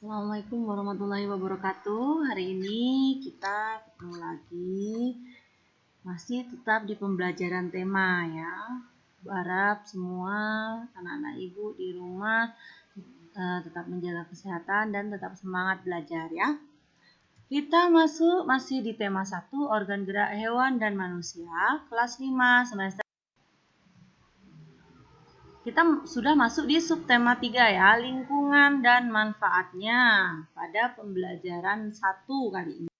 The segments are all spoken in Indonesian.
Assalamualaikum warahmatullahi wabarakatuh. Hari ini kita ketemu lagi, masih tetap di pembelajaran tema ya. Berharap semua anak-anak ibu di rumah tetap menjaga kesehatan dan tetap semangat belajar ya. Kita masih di tema 1, organ gerak hewan dan manusia, kelas 5 semester. Kita sudah masuk di subtema 3 ya, lingkungan dan manfaatnya pada pembelajaran 1 kali ini.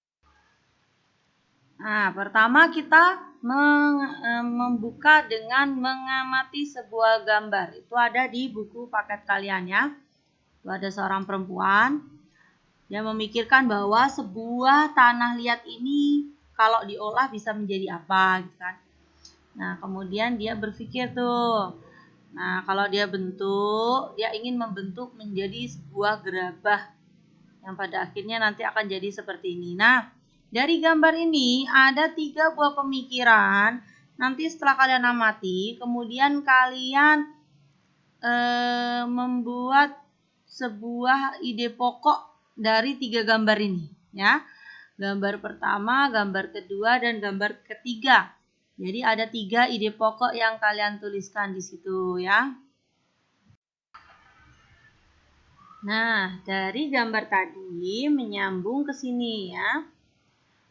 Nah, pertama kita membuka dengan mengamati sebuah gambar. Itu ada di buku paket kalian ya. Itu ada seorang perempuan yang memikirkan bahwa sebuah tanah liat ini kalau diolah bisa menjadi apa gitu kan. Nah, kemudian dia berpikir tuh. Nah, kalau dia ingin membentuk menjadi sebuah gerabah yang pada akhirnya nanti akan jadi seperti ini. Nah, dari gambar ini ada 3 buah pemikiran. Nanti setelah kalian amati, kemudian kalian membuat sebuah ide pokok dari 3 gambar ini, ya. Gambar pertama, gambar kedua, dan gambar ketiga. Jadi ada 3 ide pokok yang kalian tuliskan di situ ya. Nah, dari gambar tadi menyambung ke sini ya.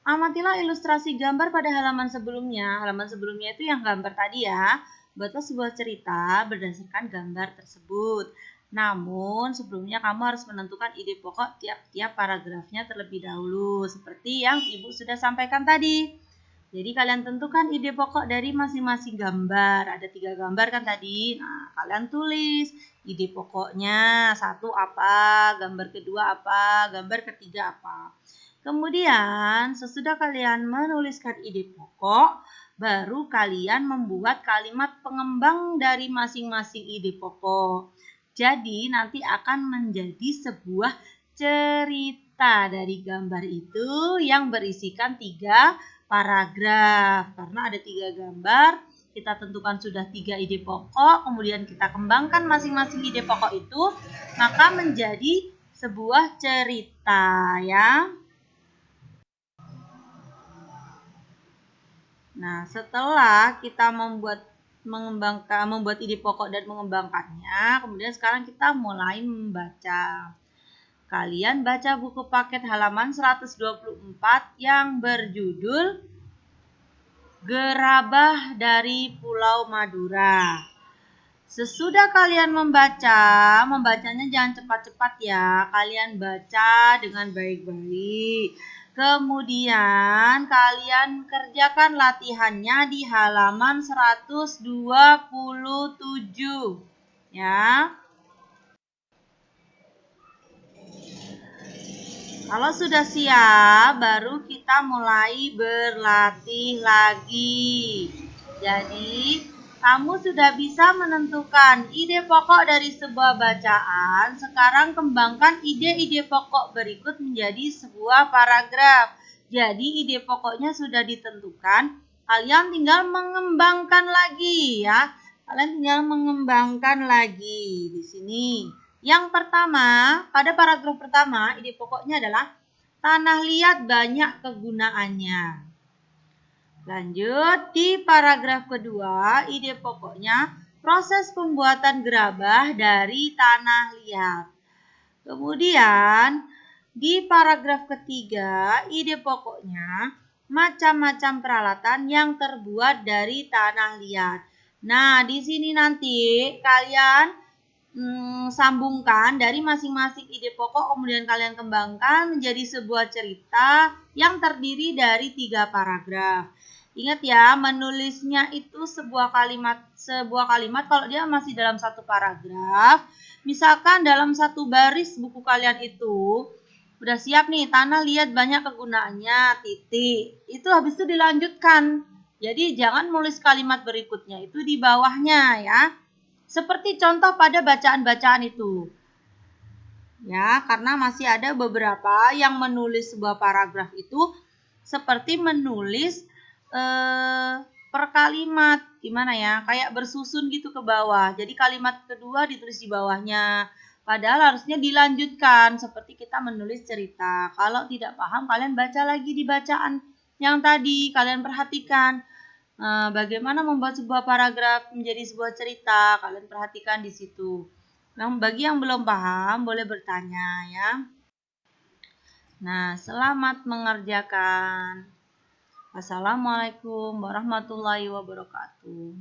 Amatilah ilustrasi gambar pada halaman sebelumnya. Halaman sebelumnya itu yang gambar tadi ya. Buatlah sebuah cerita berdasarkan gambar tersebut. Namun sebelumnya kamu harus menentukan ide pokok tiap-tiap paragrafnya terlebih dahulu. Seperti yang Ibu sudah sampaikan tadi. Jadi kalian tentukan ide pokok dari masing-masing gambar. Ada 3 gambar kan tadi. Nah, kalian tulis ide pokoknya. 1 apa, gambar kedua apa, gambar ketiga apa. Kemudian sesudah kalian menuliskan ide pokok, baru kalian membuat kalimat pengembang dari masing-masing ide pokok. Jadi nanti akan menjadi sebuah cerita dari gambar itu yang berisikan 3 paragraf. Karena ada 3 gambar, kita tentukan sudah 3 ide pokok, kemudian kita kembangkan masing-masing ide pokok itu, maka menjadi sebuah cerita ya. Nah, setelah kita membuat ide pokok dan mengembangkannya, kemudian sekarang kita mulai membaca. Kalian baca buku paket halaman 124 yang berjudul Gerabah dari Pulau Madura. Sesudah kalian membacanya jangan cepat-cepat ya. Kalian baca dengan baik-baik. Kemudian kalian kerjakan latihannya di halaman 127. Ya. Kalau sudah siap, baru kita mulai berlatih lagi. Jadi, kamu sudah bisa menentukan ide pokok dari sebuah bacaan. Sekarang kembangkan ide-ide pokok berikut menjadi sebuah paragraf. Jadi, ide pokoknya sudah ditentukan. Kalian tinggal mengembangkan lagi ya. Kalian tinggal mengembangkan lagi di sini. Yang pertama, pada paragraf pertama, ide pokoknya adalah tanah liat banyak kegunaannya. Lanjut, di paragraf kedua, ide pokoknya proses pembuatan gerabah dari tanah liat. Kemudian, di paragraf ketiga, ide pokoknya macam-macam peralatan yang terbuat dari tanah liat. Nah, di sini nanti kalian sambungkan dari masing-masing ide pokok, kemudian kalian kembangkan menjadi sebuah cerita yang terdiri dari 3 paragraf. Ingat ya, menulisnya itu sebuah kalimat kalau dia masih dalam 1 paragraf. Misalkan dalam 1 baris buku kalian itu udah siap nih, tanah liat banyak kegunaannya, titik. Itu habis itu dilanjutkan. Jadi jangan nulis kalimat berikutnya, itu di bawahnya ya. Seperti contoh pada bacaan-bacaan itu. Ya, karena masih ada beberapa yang menulis sebuah paragraf itu seperti menulis per kalimat. Gimana ya? Kayak bersusun gitu ke bawah. Jadi kalimat kedua ditulis di bawahnya. Padahal harusnya dilanjutkan seperti kita menulis cerita. Kalau tidak paham, kalian baca lagi di bacaan yang tadi. Kalian perhatikan bagaimana membuat sebuah paragraf menjadi sebuah cerita. Kalian perhatikan di situ. Nah, bagi yang belum paham, boleh bertanya ya. Nah, selamat mengerjakan. Assalamualaikum warahmatullahi wabarakatuh.